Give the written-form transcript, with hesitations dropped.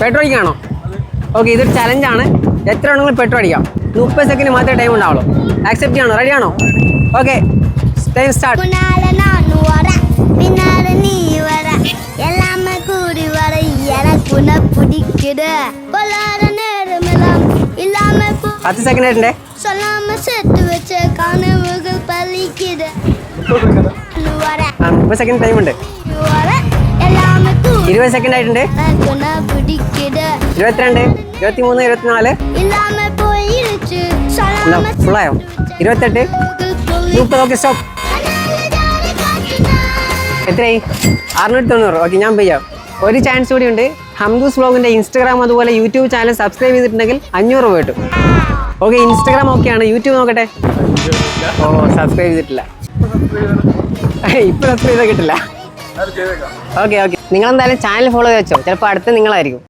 Petrol അടിക്കാണോ? Okay, ഇതൊരു ചലഞ്ചാണ്. എത്ര വേണമെങ്കിലും പെട്രോൾ അടിക്കാം. 30 സെക്കൻഡ് മാത്രമേ ടൈം ഉണ്ടാവുള്ളൂ. ആക്സെപ്റ്റ് ചെയ്യണോ? റെഡി ആണോ? Okay, time start. പത്ത് സെക്കൻഡ് ആയിട്ടുണ്ടേ. 30 സെക്കൻഡ് ടൈം ഉണ്ട്. 20 സെക്കൻഡ് ആയിട്ടുണ്ട്. 22, 23, 24 ഫുള്ളായോ? 28, 30. Okay, stop. എത്രയായി? 690. ഓക്കെ, ഞാൻ ചെയ്യാം. ഒരു ചാൻസ് കൂടി ഉണ്ട്. ഹംദൂസ് വ്ലോഗിന്റെ ഇൻസ്റ്റാഗ്രാം അതുപോലെ യൂട്യൂബ് ചാനൽ സബ്സ്ക്രൈബ് ചെയ്തിട്ടുണ്ടെങ്കിൽ 500 രൂപ കിട്ടും. ഓക്കെ, ഇൻസ്റ്റാഗ്രാം ഓക്കെയാണ്. യൂട്യൂബ് നോക്കട്ടെ. ഓ, സബ്സ്ക്രൈബ് ചെയ്തിട്ടില്ല. ഇപ്പൊ സബ്സ്ക്രൈബ് ചെയ്താൽ കിട്ടില്ല. ഓക്കെ, നിങ്ങൾ എന്തായാലും ചാനൽ ഫോളോ ചെയ്ത് വെച്ചോ. ചിലപ്പോൾ അടുത്ത് നിങ്ങളായിരിക്കും.